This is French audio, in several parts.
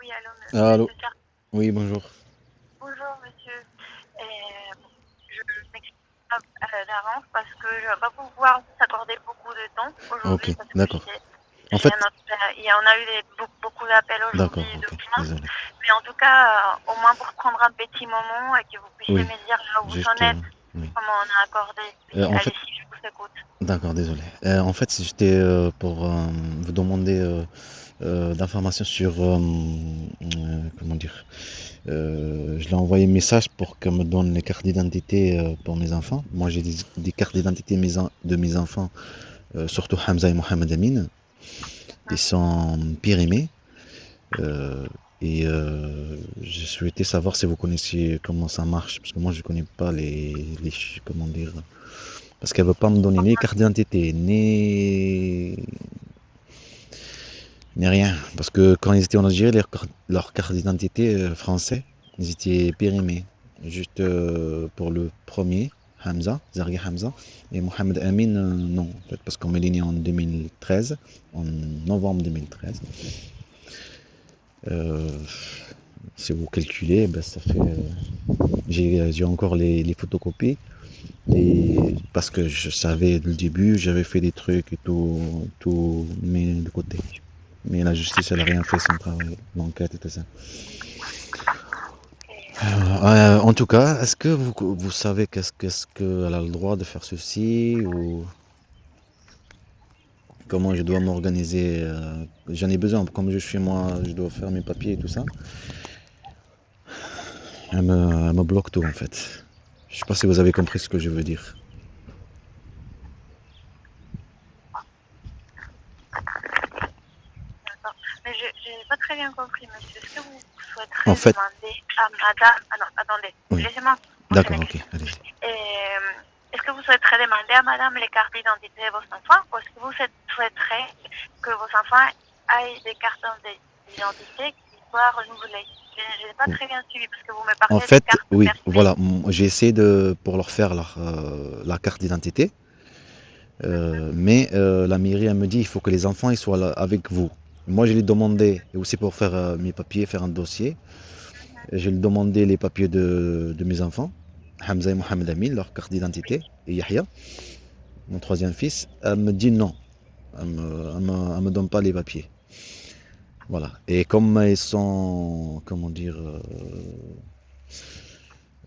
Oui, allô, Allô? monsieur Sarr. Oui, bonjour. Bonjour, monsieur. Bon, je m'excuse d'avance parce que je ne vais pas pouvoir vous accorder beaucoup de temps Ok, aujourd'hui parce que d'accord. En fait, on a eu beaucoup d'appels aujourd'hui d'accord, et de ok, points. désolé. Mais en tout cas, au moins pour prendre un petit moment et que vous puissiez Oui, me dire là où vous en juste, êtes, oui. comment on a accordé. Puis En fait, allez-y, je vous écoute. d'accord, désolé. En fait, j'étais pour vous demander d'informations sur, comment dire, je l'ai envoyé un message pour qu'elle me donne les cartes d'identité pour mes enfants. Moi, j'ai des cartes d'identité de mes enfants, surtout Hamza et Mohamed Amin. Ils sont périmés. Euh, j'ai souhaité savoir si vous connaissiez comment ça marche, parce que moi je connais pas comment dire, parce qu'elle veut pas me donner ni carte d'identité, ni rien, parce que quand ils étaient en Algérie, leur carte d'identité français, ils étaient périmés, juste pour le premier, Hamza, Zargi Hamza, et Mohamed Amin, non, en fait, parce qu'on est né en 2013, en novembre 2013. Euh, Si vous calculez, ben ça fait. J'ai encore les photocopies. Et parce que je savais dès le début, j'avais fait des trucs et tout mis de côté. Mais la justice, elle a rien fait son travail, l'enquête et tout ça. En tout cas, est-ce que vous savez qu'est-ce qu'elle a le droit de faire ceci ou comment je dois m'organiser? J'en ai besoin, comme je suis moi, je dois faire mes papiers et tout ça. Elle me bloque tout en fait. Je sais pas si vous avez compris ce que je veux dire. D'accord. Mais je n'ai pas très bien compris, monsieur. Est-ce que vous En souhaiterez fait, demander à madame... Ah non, attendez. oui. Laissez-moi poser D'accord, mes ok, questions. allez-y. Est-ce que vous souhaiterez demander à madame les cartes d'identité de vos enfants ou est-ce que vous souhaiterez que vos enfants aient des cartes d'identité qui soient renouvelées? Je n'ai pas très bien suivi parce que vous me En parlez de fait, cartes oui, périmées. voilà, j'ai essayé pour leur faire la carte d'identité, mais la mairie, elle me dit, il faut que les enfants ils soient là avec vous. Moi, je lui ai demandé, et aussi pour faire mes papiers, faire un dossier, je lui ai demandé les papiers de mes enfants, Hamza et Mohamed Amin, leur carte d'identité, et Yahya, mon troisième fils. Elle me dit non, elle me donne pas les papiers. Voilà. Et comme ils sont, comment dire,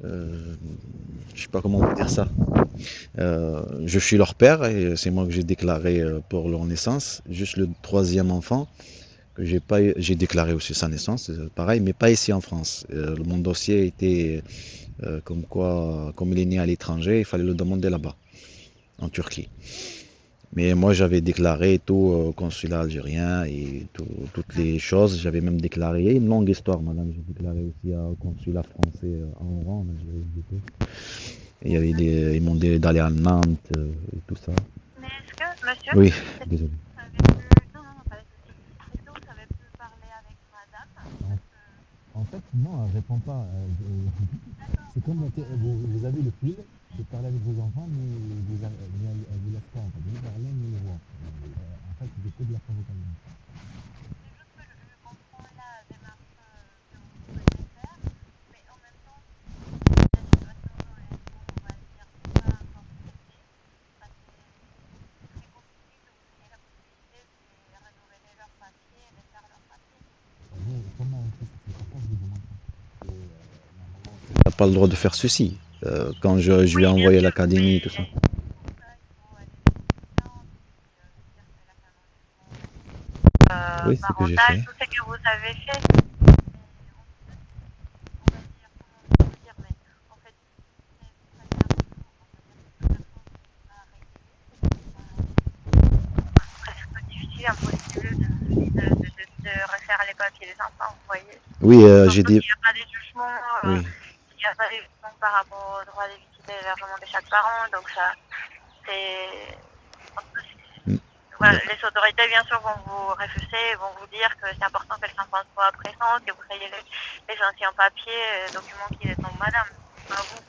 euh, je sais pas comment vous dire ça. Je suis leur père et c'est moi que j'ai déclaré pour leur naissance. Juste le troisième enfant que j'ai déclaré aussi sa naissance, pareil, mais pas ici en France. Mon dossier était comme quoi, comme il est né à l'étranger, il fallait le demander là-bas, en Turquie. Mais moi, j'avais déclaré tout au consulat algérien et toutes les choses. J'avais même déclaré, il y a une longue histoire, madame. J'ai déclaré aussi au consulat français à Oran, en Algérie. Et il y avait ils m'ont dit d'aller à Nantes et tout ça. Mais est-ce que, monsieur, Oui, est-ce que désolé. vous avez pu... Non, non, non, pas de souci. Est-ce que vous avez pu parler avec madame? En, Parce que... en fait, non, elle répond pas. D'accord, C'est comme d'accord, bon, vous avez le fil de parler avec vos enfants, mais elle vous laisse pas en fait, ni parler ni le voir. En fait, c'est que de la provocation. c'est juste que je comprends la démarche que vous souhaitez faire, mais en même temps, si la situation est, on va dire, pas encore traitée, bah, c'est très compliqué que vous ayez la possibilité de renouveler leurs papiers et de faire leurs papiers. Comment on fait ça? C'est pourquoi je vous demande ça. T'as pas le droit de faire ceci. Quand je lui ai Oui, bien envoyé à sûr, l'académie et tout ça. mais pour ça, il faut aller via une instance et puis dire que la canoniquement Oui, c'est ce que j'ai parental, fait. tout ce que vous avez fait. Mais en tout cas, on va dire, comment vous dire, mais en fait, c'est d'une manière, on va dire, toute personne qui va régler, presque difficile, impossible de refaire les papiers des enfants, vous voyez. Oui, j'ai Surtout dit. qu'il n'y a pas de jugement, Oui. il n'y a pas de jugement par rapport au droit de visite et l'hébergement de chaque parent, donc ça, c'est... Mm, Voilà, d'accord. les autorités, bien sûr, vont vous refuser, vont vous dire que c'est important que les enfants soient présents, que vous ayez les anciens papiers, documents qui les sont madame, pas vous.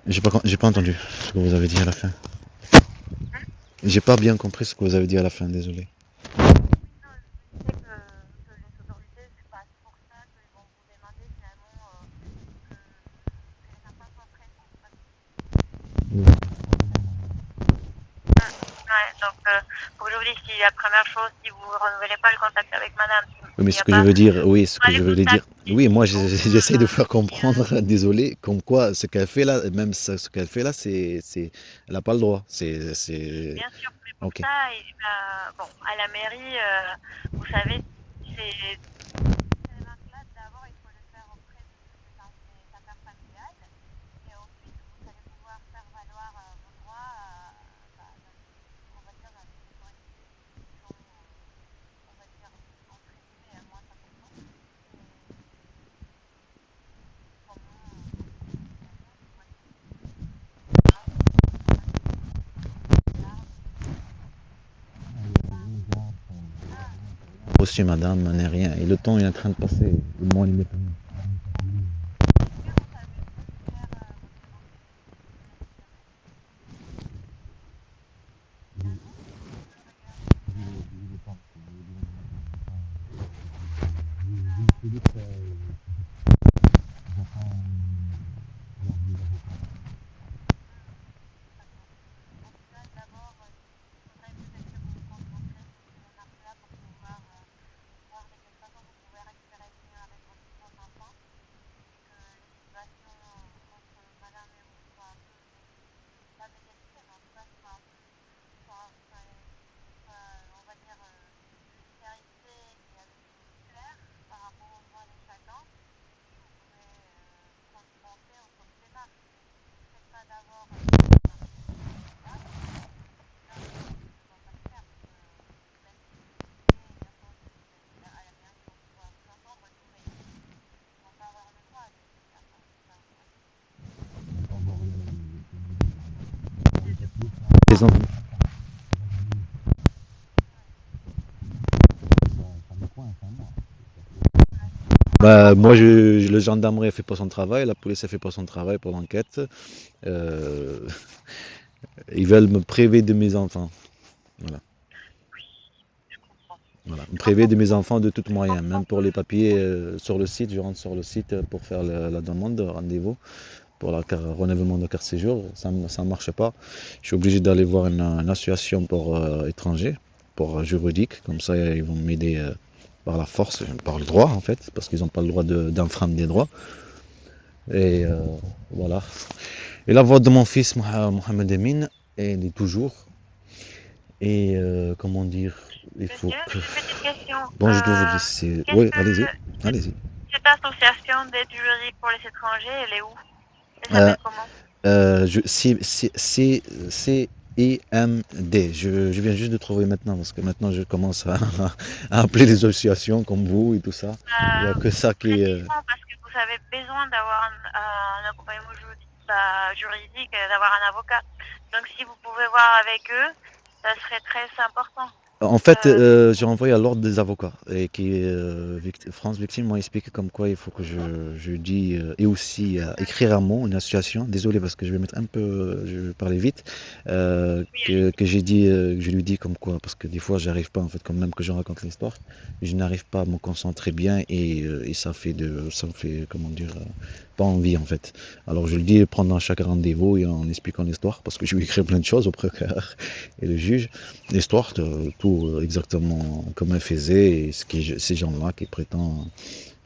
J'ai pas entendu ce que vous avez dit à la fin. J'ai pas bien compris ce que vous avez dit à la fin, désolé. Oui, non, je vous disais que les autorités, c'est pas pour ça qu'ils vont vous demander finalement que les enfants soient prêtés. Ouais, donc, faut que je vous dise, si la première chose, si vous ne renouvelez pas le contact avec madame, Oui, mais s'il n'y ce a que je pas veux dire, oui, ce que je le veux dire, contact oui, moi physique, au moins, j'essaie de faire si, comprendre, désolé, comme quoi ce qu'elle fait là, même ce qu'elle fait là, elle n'a pas le droit. bien sûr, mais pour Ok. ça, bon, à la mairie, vous savez, c'est ces démarches-là, d'abord, il faut le faire auprès des affaires familiales, et ensuite, vous allez pouvoir faire valoir vos droits, on va dire, dans les autorités qui sont, on va dire, entre guillemets, moins importantes. Et comment, finalement, vous voyez, Reçu, madame, n'est rien. Et le temps est en train de passer. Le mois, il est est-ce que vous savez où est-ce faire votre demande de résidence? Finalement, je regarde. D'accord. En tout cas, d'abord, il faudrait peut-être que vous vous concentrez sur ces démarches-là pour pouvoir voir de quelle façon vous pouvez récupérer le lien avec votre enfant et que les situations entre madame et vous soient un peu, pas médiatisées, mais en tout cas on va dire, plus clarifiées et avec plus clair par rapport aux droits de chacun. Et puis, vous pourrez penser aux autres démarches. Mais si vous ne faites pas d'abord cette démarche là, là, ça ne va pas le faire. Parce que même si vous expliquez, bien entendu, à la mairie, ils vont pouvoir vous entendre et tout, mais ils ne vont pas avoir le droit de faire ça automatiquement. Du coup, les enfants. ouais, ouais, je comprends. Bah, moi, le gendarmerie ne fait pas son travail, la police ne fait pas son travail pour l'enquête. Euh, Ils veulent me priver de mes enfants. Voilà. Je comprends. Voilà. Me Je priver comprends de mes beaucoup. enfants de tout Je moyen. comprends Même pour les papiers sur le site, je rentre sur le site pour faire la demande de rendez-vous pour le renouvellement de carte séjour. Ça ne marche pas. Je suis obligé d'aller voir une association pour étrangers, pour juridique. Comme ça, ils vont m'aider par la force, par le droit en fait, parce qu'ils n'ont pas le droit d'enfreindre des droits. Et voilà. Et la voix de mon fils, Mohamed Emin, elle est toujours. Et comment dire, il faut Monsieur, que... j'ai une petite question. Bon, je dois vous laisser. Qu'est-ce Oui, allez-y. que cette, Allez-y. cette association d'aide juridique pour les étrangers, elle est où? Elle Euh, s'appelle comment? CIMD. Je viens juste de trouver maintenant, parce que maintenant je commence à appeler les associations comme vous et tout ça. Il n'y a que ça qui est... Précisément parce que vous avez besoin d'avoir un accompagnement juridique, d'avoir un avocat. Donc si vous pouvez voir avec eux, ça serait très important. En fait, Euh, j'ai envoyé à l'ordre des avocats et qui France Victime m'a expliqué comme quoi il faut que je dis et aussi écrire un mot, une association. Désolé parce que je vais mettre un peu, je vais parler vite, oui, allez-y. que j'ai dit, que je lui dis comme quoi parce que des fois j'arrive pas en fait quand même que je raconte l'histoire, je n'arrive pas à me concentrer bien et ça me fait comment dire pas envie en fait. Alors je lui dis pendant chaque rendez-vous et en expliquant l'histoire parce que je lui écris plein de choses au procureur et le juge. L'histoire de tout exactement comme elle faisait et ces gens-là qui prétendent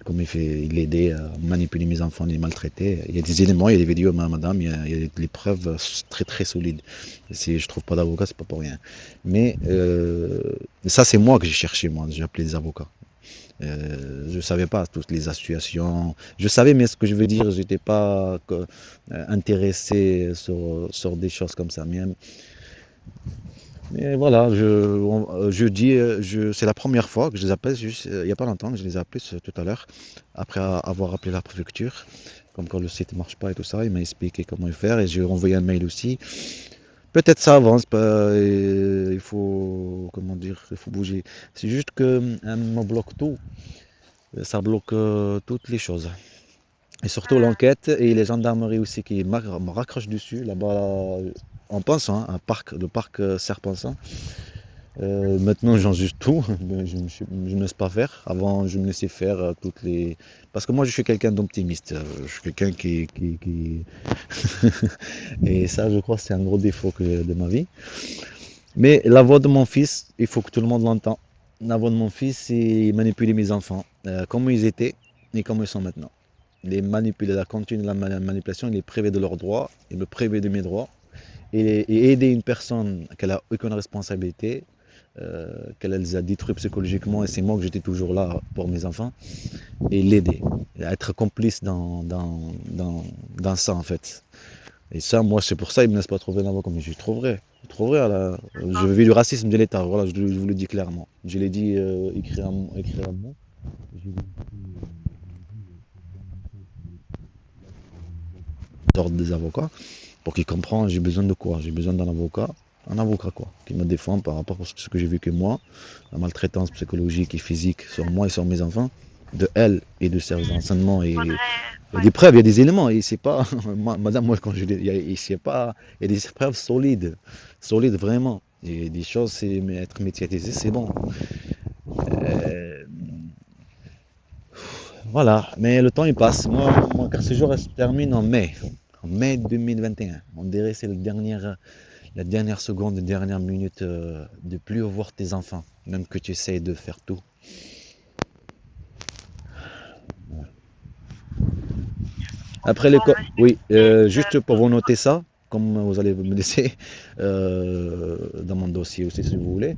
comme il aidait à manipuler mes enfants, les maltraiter. Il y a des éléments, il y a des vidéos, madame, il y a des preuves très très solides. Si je trouve pas d'avocat, c'est pas pour rien. Mais ça, c'est moi que j'ai cherché, moi. J'ai appelé des avocats. Je ne savais pas toutes les associations. Je savais, mais ce que je veux dire, j'étais pas intéressé sur des choses comme ça. Mais voilà, je dis, c'est la première fois que je les appelle, juste, il n'y a pas longtemps que je les ai appelés tout à l'heure, après avoir appelé la préfecture, comme quand le site ne marche pas et tout ça, il m'a expliqué comment le faire et j'ai envoyé un mail aussi. Peut-être ça avance, il faut, comment dire, il faut bouger. C'est juste que me bloque tout, ça bloque toutes les choses. Et surtout Hmm. l'enquête et les gendarmeries aussi qui me raccrochent dessus là-bas en pensant, hein, le parc Serpentin. Maintenant, j'en juge tout. Je ne laisse pas faire. Avant, je me laissais faire toutes les. Parce que moi, je suis quelqu'un d'optimiste. Je suis quelqu'un Et ça, je crois, c'est un gros défaut de ma vie. Mais la voix de mon fils, il faut que tout le monde l'entende. La voix de mon fils, c'est manipuler mes enfants, comment ils étaient et comment ils sont maintenant. Les manipuler, la continuer la manipulation, les priver de leurs droits, et me priver de mes droits, et aider une personne qu'elle a aucune responsabilité, qu'elle les a détruits psychologiquement, et c'est moi que j'étais toujours là pour mes enfants, et l'aider, être complice dans ça en fait. Et ça, moi, c'est pour ça, ils ne me laissent pas trouver l'avocat, mais je trouverai. Je vis du racisme de l'État, voilà, je vous le dis clairement. Je l'ai dit écrit à moi. Je l'ai dit, d'ordre des avocats, pour qu'ils comprennent, j'ai besoin de quoi? J'ai besoin d'un avocat. Un avocat quoi, qui me défend par rapport à ce que j'ai vécu moi, la maltraitance psychologique et physique sur moi et sur mes enfants, de elle et de ses enseignements et il y a des preuves, il y a des éléments, et c'est pas, madame, moi quand je dis, il y a des preuves solides, solides vraiment. Et des choses, c'est être médiatisé, c'est bon. Euh, voilà, mais le temps il passe. Moi quand ce jour se termine en mai 2021, on dirait que c'est la dernière seconde, la dernière minute de plus voir tes enfants, même que tu essayes de faire tout. Après Bon, l'école, monsieur, oui, c'est, juste pour vous noter ça, comme vous allez me laisser dans mon dossier aussi si vous voulez.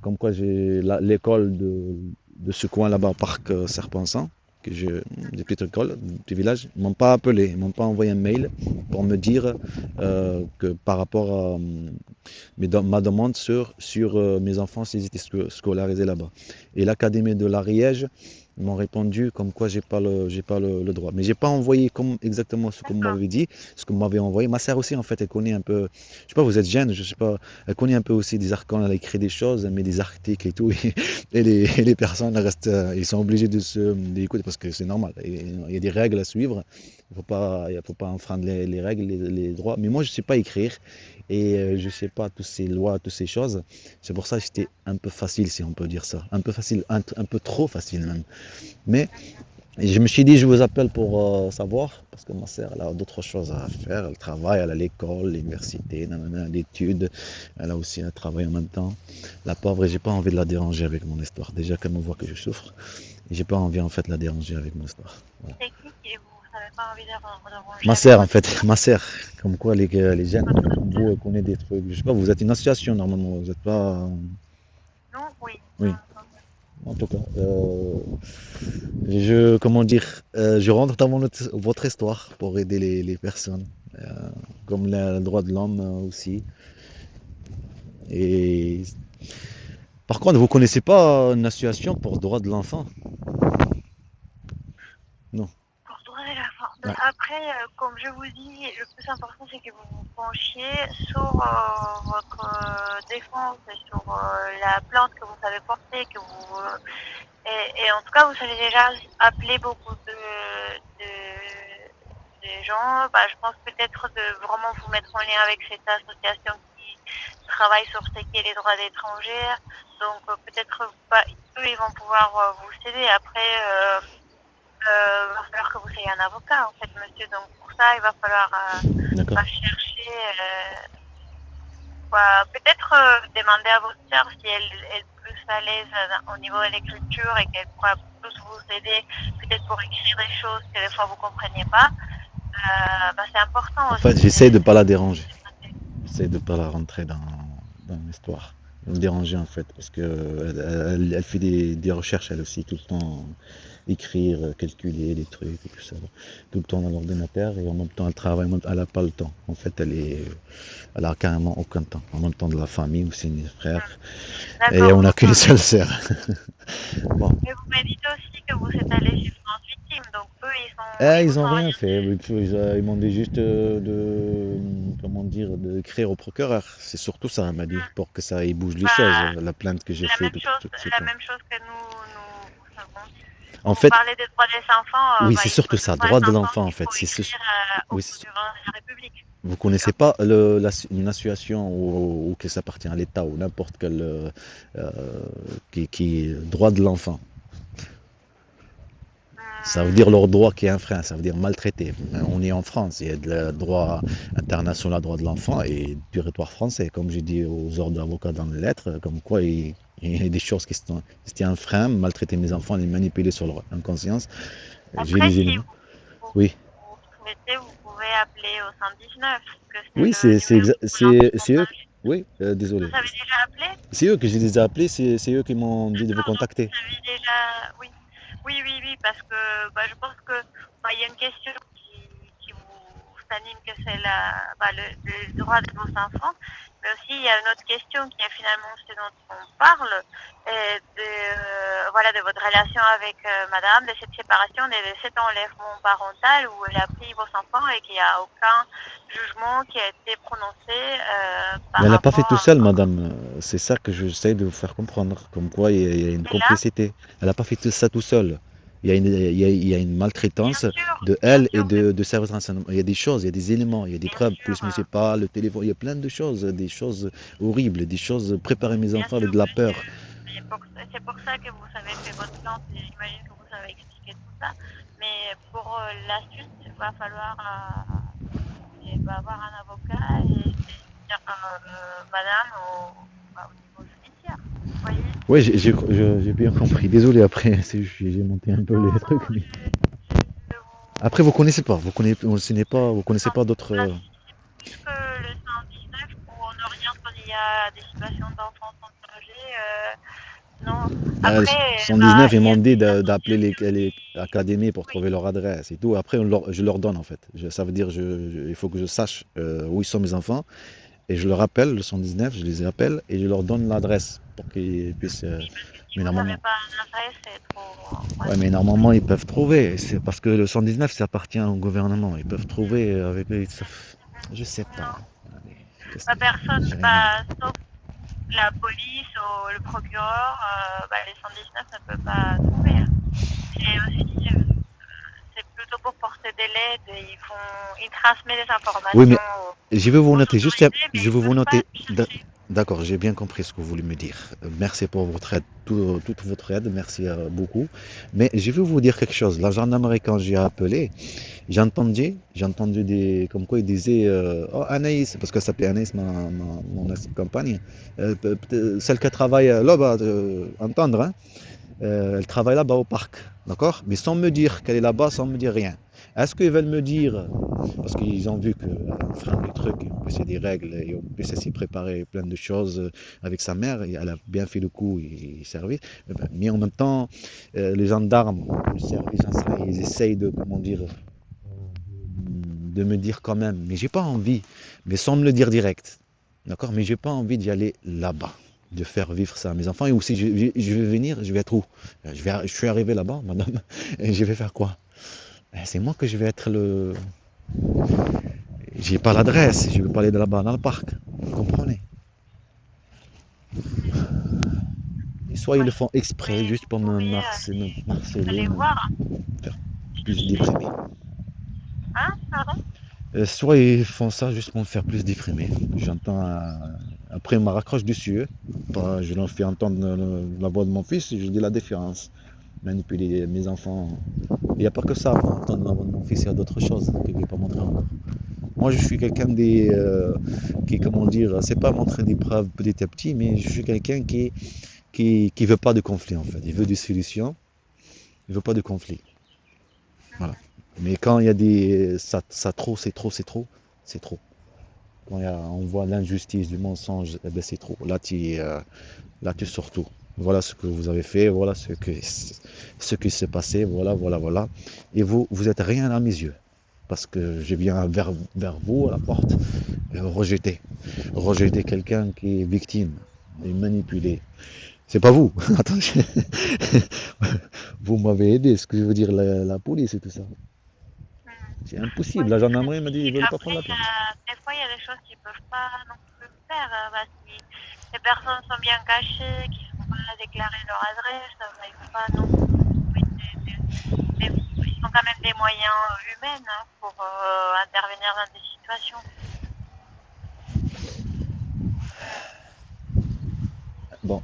Comme quoi j'ai l'école de ce coin là-bas, parc Serpentin, des petites écoles, du village, ils m'ont pas appelé, ils m'ont pas envoyé un mail pour me dire que par rapport à ma demande sur mes enfants s'ils étaient scolarisés là-bas. Et l'académie de l'Ariège m'ont répondu comme quoi j'ai pas le droit. Mais j'ai pas envoyé comme exactement ce que vous d'accord. m'avez dit, ce que vous m'avez envoyé. Ma sœur aussi en fait, elle connaît un peu, je sais pas, vous êtes jeune, je sais pas, elle connaît un peu aussi des articles, elle a écrit des choses, elle met des articles et tout, et les personnes restent, ils sont obligés d'écouter parce que c'est normal. Il y a des règles à suivre, il faut pas enfreindre les règles, les droits. Mais moi je sais pas écrire et je sais pas toutes ces lois, toutes ces choses. C'est pour ça que c'était un peu facile, si on peut dire ça, un peu facile, un peu trop facile même. Mais je me suis dit, je vous appelle pour savoir, parce que ma sœur, elle a d'autres choses à faire. Elle travaille, elle a l'école, l'université, l'étude. Elle a aussi un travail en même temps. La pauvre, et j'ai pas envie de la déranger avec mon histoire. Déjà qu'elle me voit que je souffre, et j'ai pas envie en fait de la déranger avec mon histoire. Voilà. C'est qui vous n'avez pas envie de ronger Ma avec sœur, en votre fait, ma sœur. Comme quoi les jeunes, comme vous, elle connaît des trucs. Je sais pas, vous êtes une association normalement, vous n'êtes pas. nous? Oui. Oui. En tout cas, comment dire, je rentre dans votre histoire pour aider les personnes, euh, comme le droit de l'homme aussi. Et par contre, vous connaissez pas une association pour le droit de l'enfant? Non. Pour tourner la force. Ouais. Après, comme je vous dis, le plus important, c'est que vous vous penchiez sur votre défense et sur la plainte que vous avez portée, et en tout cas, vous avez déjà appelé beaucoup de gens. Bah, je pense peut-être de vraiment vous mettre en lien avec cette association qui travaille sur ce qui est les droits des étrangers. Donc peut-être bah, eux, ils vont pouvoir vous aider. Après, va falloir que vous ayez un avocat, en fait, monsieur. Donc, pour ça, il va falloir D'accord. chercher, peut-être demander à votre sœur si elle est plus à l'aise au niveau de l'écriture et qu'elle pourra plus vous aider, peut-être pour écrire des choses que des fois vous ne compreniez pas. C'est important En aussi. fait, j'essaie de pas la déranger. J'essaie de pas la rentrer dans l'histoire. Me déranger en fait, parce que elle fait des recherches elle aussi tout le temps. Écrire, calculer des trucs et tout ça. Tout le temps dans l'ordinateur et en même temps elle travaille, elle n'a pas le temps. En fait, elle a carrément aucun temps. En même temps de la famille aussi, mes frères. Et D'accord. on n'a qu'une seule sœur. Bon. Mais vous m'avez dit aussi que vous êtes allé chez France Victime, donc eux, ils Ils vous ont ont rien rien fait. dit. Ils m'ont dit juste comment dire, d'écrire au procureur. C'est surtout ça, elle m'a dit, pour que ça y bouge les choses. Bah, La plainte que j'ai faite, tout la ça. même chose que nous savons. En Vous fait, parlez des droits des enfants, oui, bah, c'est il faut surtout des ça, droits droit des de enfants l'enfant en qu'il fait. faut écrire au Oui, procureur de la République. Vous connaissez pas une association ou qui s'appartient à l'État ou n'importe quel euh, qui est droit de l'enfant. Ça veut dire Hmm, leur droit qui est un frein, ça veut dire maltraité. On est en France, il y a le droit international, droit de l'enfant et territoire français. Comme j'ai dit aux ordres d'avocats dans les lettres, comme quoi il y a des choses qui sont, c'était un frein, maltraiter mes enfants, les manipuler sur leur inconscience. J'ai Après, les si éléments. vous, Oui, vous souhaitez, vous pouvez appeler au 119, que c'est oui, le numéro pour c'est eux. l'anti-chantage. Oui, désolé. Vous avez déjà appelé? C'est eux que je les ai appelés, c'est eux qui m'ont dit de vous D'accord, donc contacter. vous avez déjà... Oui, oui, oui, oui, parce que bah, je pense que bah, il y a une question qui vous anime, que c'est le droit de vos enfants, mais aussi il y a une autre question qui est finalement ce dont on parle, et voilà, de votre relation avec madame, de cette séparation, de cet enlèvement parental où elle a pris vos enfants et qu'il n'y a aucun jugement qui a été prononcé Mais par elle n'a pas fait tout rapport seul, à... madame. C'est ça que j'essaie de vous faire comprendre. Comme quoi, il y a une Et là, complicité. Elle n'a pas fait tout ça tout seul. Il y a une maltraitance de bien elle et sûr que de service de renseignement. Il y a des choses, il y a des éléments, il y a des bien preuves, sûr, plus municipal, le téléphone, il y a plein de choses, des choses horribles, des choses, préparer mes bien enfants avec sûr, de la peur. monsieur. C'est pour ça que vous avez fait votre plainte et j'imagine que vous avez expliqué tout ça. Mais pour la suite, il va falloir avoir un avocat et saisir madame au niveau judiciaire. Vous voyez? Oui, j'ai bien compris. Désolé après, j'ai monté un peu Non, les non, trucs. Mais... je Après, vous... vous connaissez Non, pas d'autres. là, c'est plus que le 119 pour ne rien quand il y a des situations d'enfants sans danger. Non. Après, bah, 119, ils il y a m'ont dit des d'appeler associations. les académies pour Oui, trouver leur adresse et tout. Après, je leur donne en fait. Ça veut dire il faut que je sache où ils sont mes enfants et je leur appelle le 119, je les appelle et je leur donne l'adresse pour qu'ils puissent. oui, parce que si Mais vous n'avez normalement, pas d'adresse, c'est trop. Ouais, ouais, mais normalement ils peuvent trouver. C'est parce que le 119, ça appartient au gouvernement. Ils peuvent trouver avec. Je sais pas. non, Allez, qu'est-ce pas que personne, j'ai rien. bah, sauf la police ou le procureur, bah, les 119 ne peuvent pas trouver, hein. Et aussi, c'est plutôt pour porter des lettres et ils transmettent des Oui, mais informations je vais vous aux noter, autorités, mais je ils vais ne vous peuvent pas noter. chercher. D'accord, j'ai bien compris ce que vous voulez me dire. Merci pour votre aide, toute votre aide, merci beaucoup. Mais je vais vous dire quelque chose. La gendarmerie, quand j'ai appelé, j'ai entendu comme quoi ils disaient, oh Anaïs, parce qu'elle s'appelait Anaïs, mon ex-compagne, celle qui travaille là-bas, entendre, hein, elle travaille là-bas au parc, d'accord? Mais sans me dire qu'elle est là-bas, sans me dire rien. Est-ce qu'ils veulent me dire, parce qu'ils ont vu qu'on freine le truc, et en plus il y a des règles, et en plus elle s'est préparée plein de choses avec sa mère, et elle a bien fait le coup et servi. Mais en même temps, les gendarmes, le service, ils essayent de, comment dire, de me dire quand même, mais j'ai pas envie, mais sans me le dire direct, d'accord? Mais j'ai pas envie d'y aller là-bas, de faire vivre ça à mes enfants. Et aussi, je vais venir, je vais être où? Je suis arrivé là-bas, madame, et je vais faire quoi? C'est moi que je vais être le. J'ai pas l'adresse, je vais pas aller là-bas dans le parc. Vous comprenez? Et soit ils Oui, le font exprès, mais juste vous pour pouvez me harceler, aller me voir. faire plus déprimer. Hein, pardon? Soit ils font ça juste pour me faire plus déprimer. J'entends. Après, ils me raccroche dessus. Je leur fais entendre la voix de mon fils, je dis la différence. Manipuler mes enfants. Il n'y a pas que ça pour entendre la voix de mon fils, il y a d'autres choses que je ne vais pas montrer encore. Moi, je suis quelqu'un qui, comment dire, c'est pas montrer des preuves petit à petit, mais je suis quelqu'un qui veut pas de conflit en fait. Il veut des solutions, il veut pas de conflit. Voilà. Mais quand il y a ça trop, c'est trop, c'est trop, c'est trop. Quand on voit l'injustice, du mensonge, eh ben c'est trop. Là, tu sors tout. Voilà ce que vous avez fait, voilà ce qui s'est passé, voilà, voilà, voilà. Et vous êtes rien à mes yeux. Parce que je viens vers vous à la porte, rejeter. Rejeter quelqu'un qui est victime et manipulé. C'est pas vous. Attendez. Vous m'avez aidé, ce que je veux dire, la police et tout ça. C'est Oui, impossible. La gendarmerie m'a dit ils puis veulent pas prendre après, la plainte. des fois, il y a des choses qu'ils ne peuvent pas non plus faire. Bah, si les personnes sont bien cachées, qu'ils ne font pas déclarer leur adresse, bah, il ne faut pas non plus. Oui, ils ont quand même des moyens humains, hein, pour intervenir dans des situations. Bon,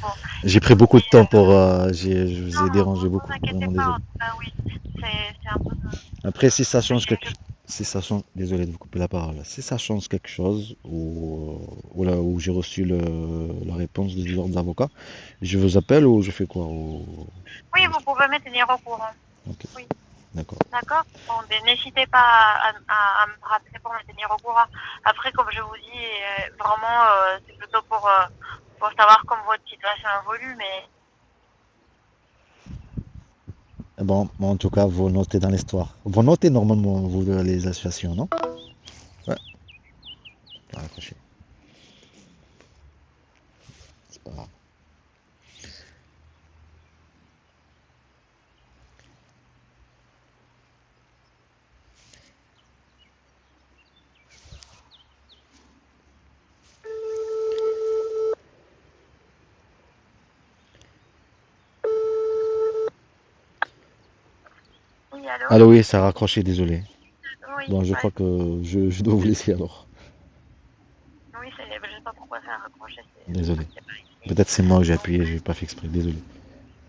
Bon, j'ai pris beaucoup de et temps pour... je vous non, ai non, dérangé vous beaucoup, inquiétez vraiment pas, en désolé. tout cas, oui, c'est un peu Après, si ça change compliqué. quelque si ça change, désolé de vous couper la parole, si ça change quelque chose, ou là où j'ai reçu la réponse de l'ordre d'avocat, je vous appelle ou je fais quoi Oui, vous pouvez me tenir au courant. Ok, Oui, d'accord. d'accord. Bon, ben, n'hésitez pas à me rappeler pour me tenir au courant. Après, comme je vous dis, vraiment, c'est plutôt pour savoir comment votre situation évolue, mais Bon, en tout cas, vous notez dans l'histoire. Vous notez normalement, vous, les associations, non? Ouais, pas raccroché, c'est pas grave. oui, allô? Allô, oui, ça a raccroché, désolé. Oui, Bon, je ouais. crois que je dois vous laisser alors. Oui, je sais pas pourquoi ça a raccroché, Désolé. c'est pas ici. Peut-être c'est moi que j'ai Bon, appuyé, j'ai pas fait exprès, désolé.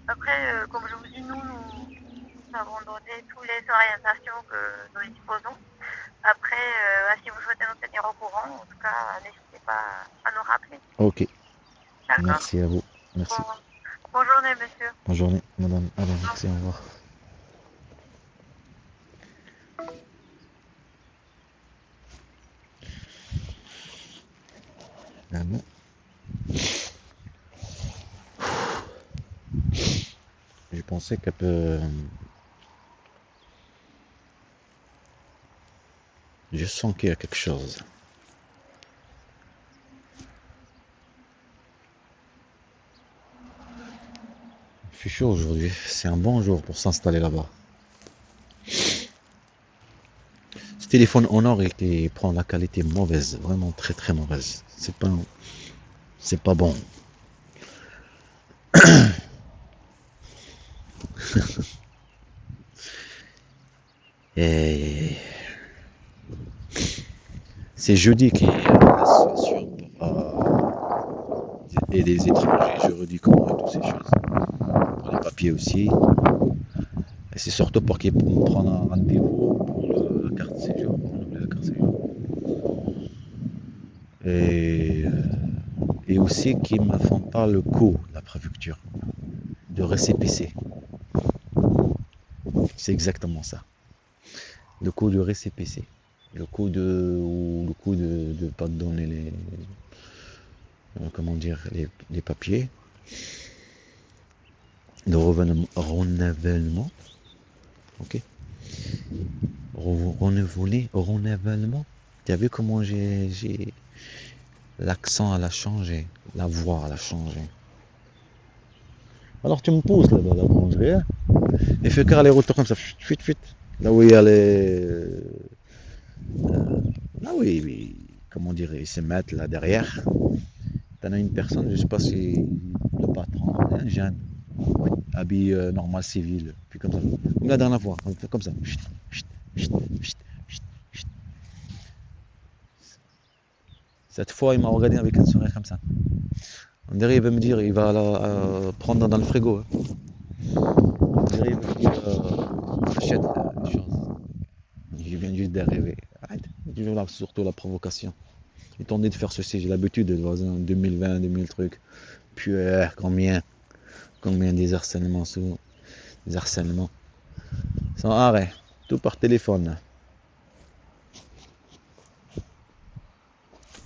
après, comme je vous dis, nous avons donné toutes les orientations que nous disposons. Après, si vous souhaitez nous tenir au courant, en tout cas, n'hésitez pas à nous rappeler. Ok, D'accord? merci à vous. Bon, Merci. bonne journée, monsieur. Bonne journée, madame. Ah ben, Au revoir. merci, au revoir. Ah bon. Je pensais qu'elle peut. Je sens qu'il y a quelque chose. Il fait chaud aujourd'hui. C'est un bon jour pour s'installer là-bas. Ce téléphone Honor il prend la qualité mauvaise, vraiment très très mauvaise. C'est pas bon. Et c'est jeudi qui est l'association et des étrangers juridiques comment et toutes ces choses. Pour les papiers aussi. Et c'est surtout pour qu'ils prennent un rendez-vous pour la carte de séjour, pour renouveler la carte de séjour. Et, et aussi qu'ils ne me font pas le coût de la préfecture de récépissé. C'est exactement ça. Le coût de récépissé. Le coût de pas te donner comment dire, les papiers de renouvellement. Ok. Renouvellement. Tu as vu comment l'accent elle a changé, la voix elle a changé. Alors tu me pousses là dans la boulangerie, hein, et fais car les retours comme ça, fuit, fuit. Là où il y a là oui, oui, comment dire, ils se mettent là derrière. T'en as une personne, je sais pas si le patron, un jeune, habillé normal civil, puis comme ça, comme la dernière fois, comme ça. Chut, chut, chut, chut, chut, chut. Cette fois, il m'a regardé avec un sourire comme ça. On dirait il veut me dire, il va la prendre dans le frigo, hein. On dirait il veut me dire, achète des choses. Je viens juste d'arriver. Arrête. Surtout la provocation. J'ai tenté de faire ceci, j'ai l'habitude de voisin 2020, 2000 trucs. Puis combien des harcèlements souvent. Des harcèlements. Sans arrêt. Tout par téléphone.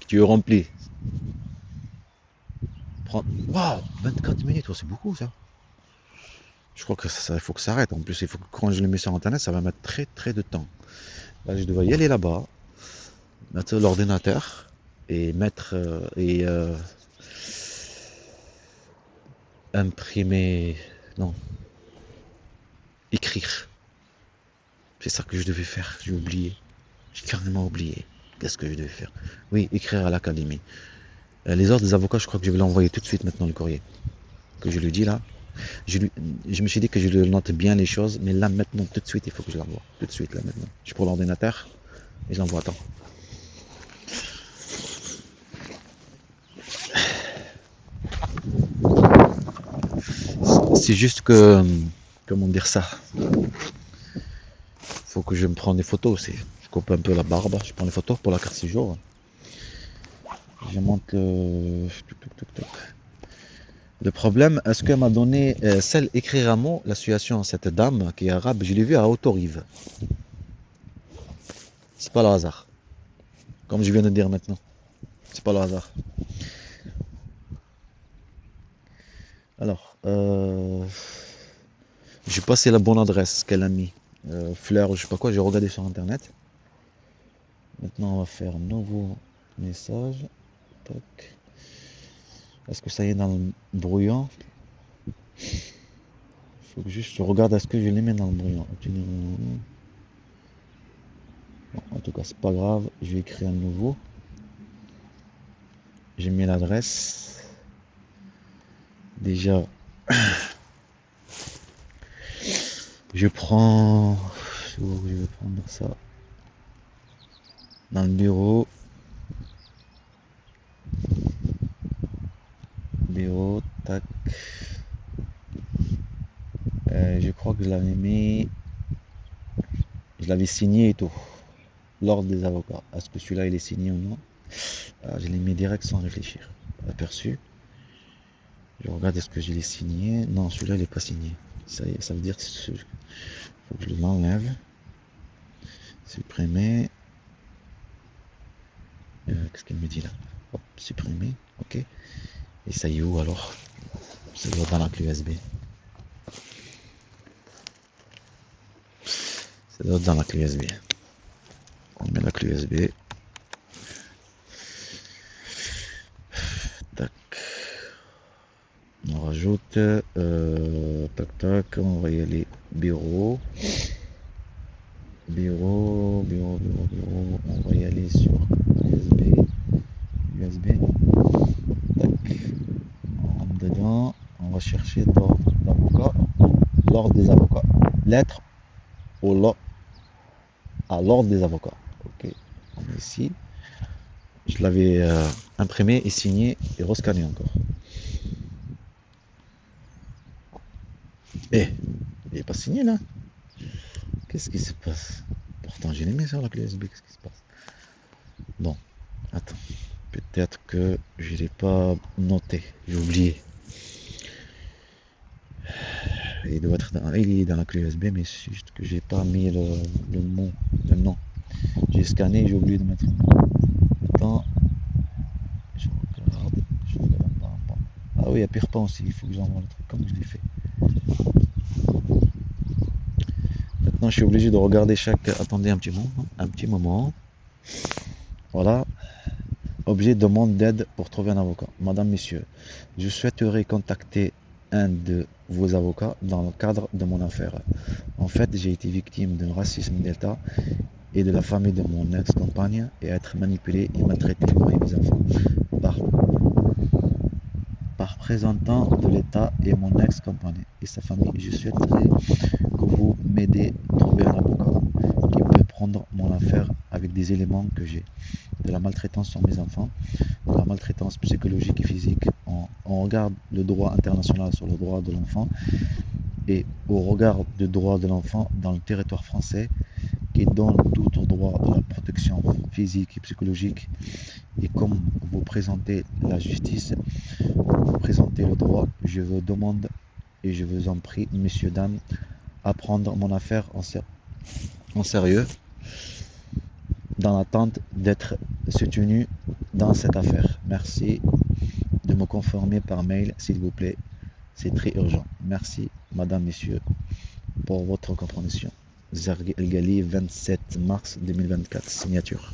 Que tu remplis. Waouh, 24 minutes, oh, c'est beaucoup ça. Je crois que ça, il faut que ça arrête. En plus, il faut que quand je le mets sur internet, ça va mettre très très de temps. Là, je dois y aller là-bas, mettre l'ordinateur et mettre imprimer, non, écrire. C'est ça que je devais faire. J'ai oublié. J'ai carrément oublié. Qu'est-ce que je devais faire? Oui, écrire à l'académie. Les ordres des avocats, je crois que je vais l'envoyer tout de suite maintenant le courrier. Que je lui dis là. Je me suis dit que je lui note bien les choses, mais là maintenant, tout de suite, il faut que je l'envoie. Tout de suite, là maintenant. Je prends l'ordinateur et je l'envoie. Attends. C'est juste que, comment dire ça, faut que je me prenne des photos aussi. Je coupe un peu la barbe, je prends les photos pour la carte séjour. Je monte le... Le problème, est-ce qu'elle m'a donné celle écrire à mot la situation, cette dame qui est arabe, je l'ai vue à Autorive. C'est pas le hasard. Comme je viens de dire maintenant. C'est pas le hasard. Alors, j'ai passé la bonne adresse qu'elle a mis. Fleur, je sais pas quoi, j'ai regardé sur internet. Maintenant, on va faire un nouveau message. Tac. Est-ce que ça y est dans le brouillon? Faut que juste je regarde est-ce que je les mets dans le brouillon. Bon, en tout cas, c'est pas grave. Je vais écrire un nouveau. J'ai mis l'adresse. Déjà, je prends. Je vais prendre ça dans le bureau. Bureau, tac. Je crois que je l'avais mis. Je l'avais signé et tout. L'ordre des avocats. Est-ce que celui-là il est signé ou non? Je l'ai mis direct sans réfléchir. Aperçu. Je regarde est-ce que je l'ai signé. Non, celui-là il n'est pas signé. Ça veut dire qu'il faut que je l'enlève. Supprimer. Qu'est-ce qu'il me dit là? Hop, supprimer. Ok. Et ça y est où alors? Ça doit être dans la clé USB. Ça doit être dans la clé USB. On met la clé USB. Tac. On rajoute. Tac tac. On va y aller. Bureau. Bureau. On va y aller sur USB. Tac. On rentre dedans. On va chercher l'ordre d'avocat. L'ordre des avocats. Lettre au lot à l'ordre des avocats. Ok. On est ici. Je l'avais imprimé et signé et rescanné encore. Eh, il n'est pas signé là. Qu'est-ce qui se passe? Pourtant j'ai les mis sur la clé USB. Qu'est-ce qui se passe? Bon, attends. Peut-être que je l'ai pas noté. J'ai oublié. Il doit être il est dans la clé USB, mais c'est juste que j'ai pas mis le mot, le nom. J'ai scanné et j'ai oublié de mettre le nom. Attends. Je regarde. Ah oui, il y a pire pas aussi. Il faut que j'envoie le truc comme je l'ai fait. Maintenant, je suis obligé de regarder chaque. Attendez un petit moment. Voilà. Objet demande d'aide pour trouver un avocat. Madame, Messieurs, je souhaiterais contacter un de vos avocats dans le cadre de mon affaire. En fait, j'ai été victime d'un racisme d'État et de la famille de mon ex-compagne et être manipulé et maltraité moi et mes enfants par représentant de l'État et mon ex-compagne et sa famille. Je souhaiterais que vous m'aidez à trouver un avocat qui peut prendre mon affaire avec des éléments que j'ai. De la maltraitance sur mes enfants, de la maltraitance psychologique et physique. On regarde le droit international sur le droit de l'enfant et au regard du droit de l'enfant dans le territoire français qui donne tout au droit de la protection physique et psychologique. Et comme vous présentez la justice, vous présentez le droit, je vous demande et je vous en prie, messieurs, dames, à prendre mon affaire en sérieux, dans l'attente d'être soutenu dans cette affaire. Merci de me conformer par mail, s'il vous plaît. C'est très urgent. Merci, madame, messieurs, pour votre compréhension. Zarg El Gali, 27 mars 2024. Signature.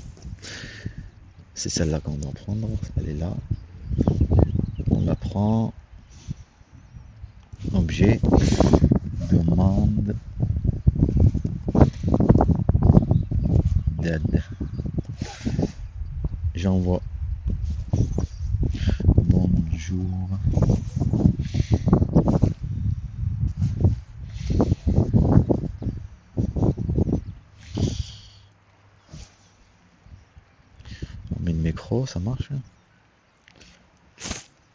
C'est celle-là qu'on doit prendre. Elle est là. On la prend. Objet. Demande d'aide. J'envoie. Bonjour. On met le micro, ça marche.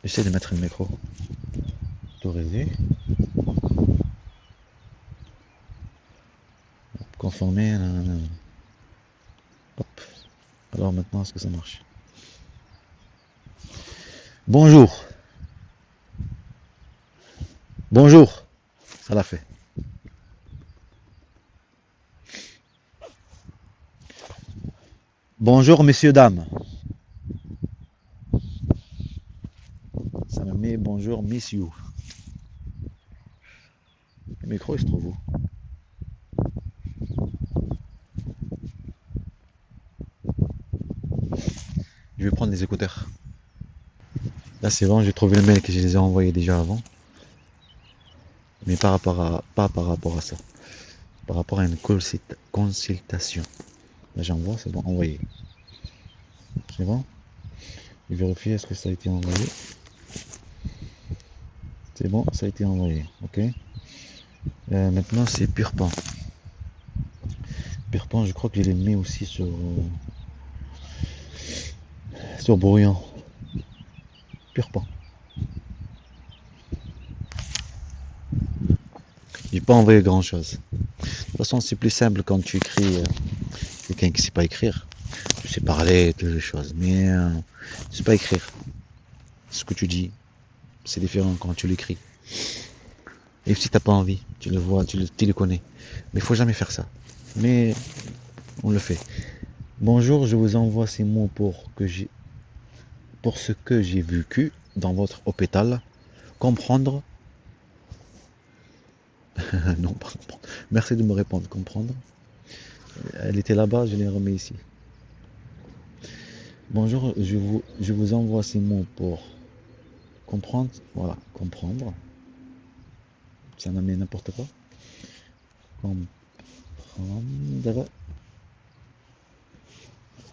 J'essaie de mettre le micro. Autoriser. Conformer. Hop. Alors maintenant, est-ce que ça marche? Bonjour. Bonjour. Ça l'a fait. Bonjour, messieurs, dames. Ça me met bonjour, messieurs. Le micro, il se trouve où? Je vais prendre les écouteurs. Là, c'est bon, j'ai trouvé le mail que je les ai envoyés déjà avant. Mais pas par rapport à ça. Par rapport à une consultation. Là, j'envoie, c'est bon, envoyé. C'est bon? Je vérifie, est-ce que ça a été envoyé? C'est bon, ça a été envoyé. Ok. Maintenant, c'est Purpan. Purpan, je crois que je l'ai mis aussi sur Brouillon. Purpan. J'ai pas envoyé grand chose. De toute façon, c'est plus simple quand tu écris quelqu'un qui sait pas écrire. Tu sais parler, toutes les choses, mais tu sais pas écrire. Ce que tu dis, c'est différent quand tu l'écris. Et si t'as pas envie, tu le vois, tu le connais. Mais il faut jamais faire ça. Mais on le fait. Bonjour, je vous envoie ces mots pour ce que j'ai vécu dans votre hôpital. Comprendre. Non, pas comprendre. Merci de me répondre. Comprendre. Elle était là-bas, je l'ai remis ici. Bonjour, je vous envoie ces mots pour comprendre. Voilà, comprendre. Ça m'a mis n'importe quoi. Comprendre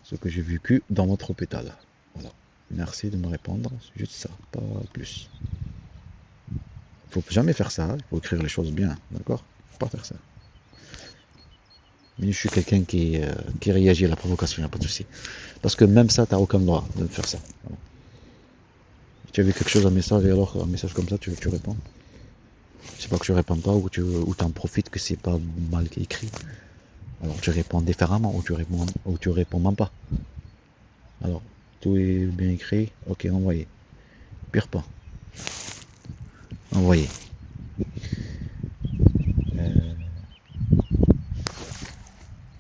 ce que j'ai vécu dans votre hôpital. Voilà. Merci de me répondre. C'est juste ça, pas plus. Il faut jamais faire ça. Il faut écrire les choses bien, d'accord? Faut pas faire ça. Mais je suis quelqu'un qui réagit à la provocation, il n'y a pas de souci. Parce que même ça, tu n'as aucun droit de faire ça. Voilà. Si tu as vu quelque chose, un message, et alors un message comme ça, tu réponds. C'est pas que tu réponds pas ou tu en profites que c'est pas mal écrit. Alors tu réponds différemment ou tu réponds même pas. Alors, tout est bien écrit. Ok, envoyé. Pire pas. Envoyé.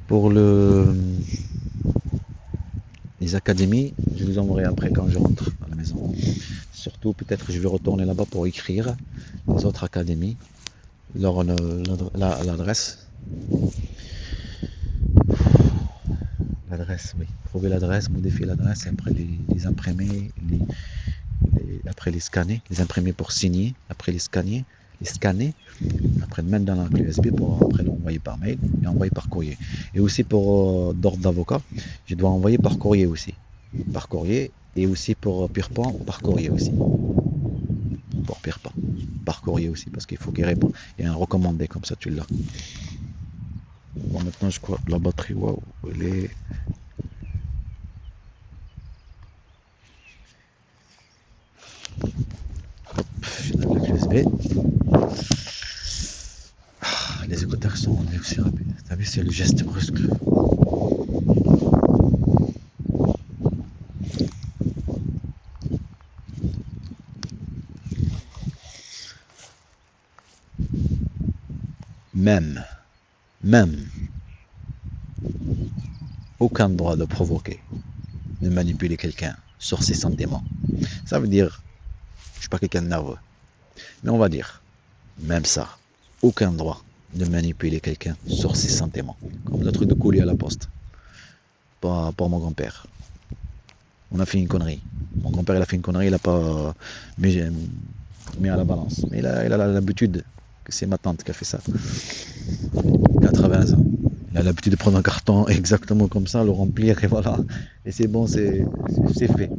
Pour les académies, je vous enverrai après quand je rentre à la maison. Surtout, peut-être je vais retourner là-bas pour écrire les autres académies, l'adresse. L'adresse, oui. Trouver l'adresse, modifier l'adresse, et après les imprimer, après les scanner, les imprimer pour signer, après les scanner, après le mettre dans la clé USB pour après l'envoyer par mail et envoyer par courrier. Et aussi pour d'ordre d'avocat, je dois envoyer par courrier aussi. Par courrier et aussi pour Purpan, par courrier aussi. Pour Purpan, par courrier aussi, parce qu'il faut qu'il réponde. Il y a un recommandé, comme ça tu l'as. Bon, maintenant je crois que la batterie, waouh, elle est. Hop, je donne la clé USB. Les écouteurs sont aussi rapides. T'as vu, c'est le geste brusque. Même, aucun droit de provoquer, de manipuler quelqu'un sur ses sentiments. Ça veut dire, je suis pas quelqu'un de nerveux, mais on va dire, même ça, aucun droit de manipuler quelqu'un sur ses sentiments. Comme le truc de colis à la poste. Pas pour mon grand-père. On a fait une connerie. Mon grand-père, il a fait une connerie, il a pas mis à la balance. Mais il a l'habitude, que c'est ma tante qui a fait ça. 80 ans. Il a l'habitude de prendre un carton exactement comme ça, le remplir et voilà. Et c'est bon, c'est fait.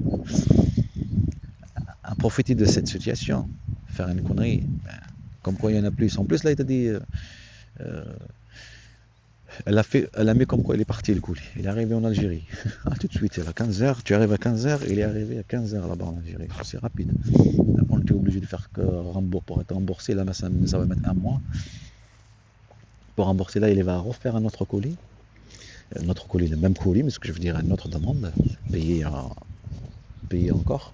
À profiter de cette situation, faire une connerie, ben, comme quoi il y en a plus. En plus, là, il t'a dit, Elle a mis comme quoi il est parti le colis. Il est arrivé en Algérie. Ah, tout de suite, à 15h, tu arrives à 15h, il est arrivé à 15h là-bas en Algérie. C'est rapide. On était obligé de faire que rembourser pour être remboursé. Là, ça va mettre un mois. Pour rembourser, là, il va refaire un autre colis. Un autre colis, le même colis, mais ce que je veux dire, une autre demande. Payer encore.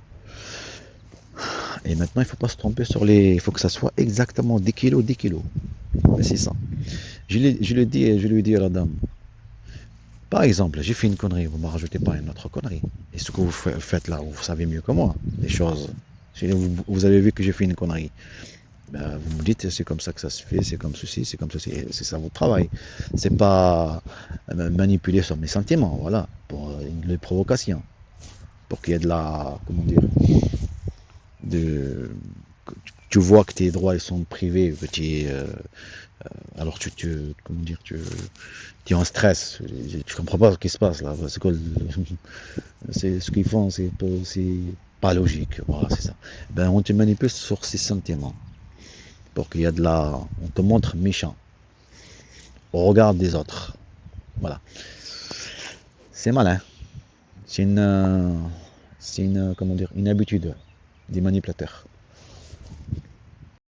Et maintenant, il ne faut pas se tromper sur les. Il faut que ça soit exactement 10 kilos, 10 kilos. Mais c'est ça. Je lui ai dit à la dame, par exemple, j'ai fait une connerie, vous ne me rajoutez pas une autre connerie. Et ce que vous faites là, vous savez mieux que moi les choses. Vous avez vu que j'ai fait une connerie. Ben, vous me dites, c'est comme ça que ça se fait, c'est comme ceci, c'est comme ceci. C'est ça votre travail. C'est pas manipuler sur mes sentiments, voilà, pour les provocations. Pour qu'il y ait de la. Comment dire de, tu vois que tes droits ils sont privés, que alors comment dire, tu es en stress, tu comprends pas ce qui se passe là, c'est ce qu'ils font, c'est pas logique, voilà, c'est ça. Ben on te manipule sur ces sentiments, pour qu'il y ait de la, on te montre méchant, au regard des autres, voilà. C'est malin, c'est une comment dire, une habitude des manipulateurs.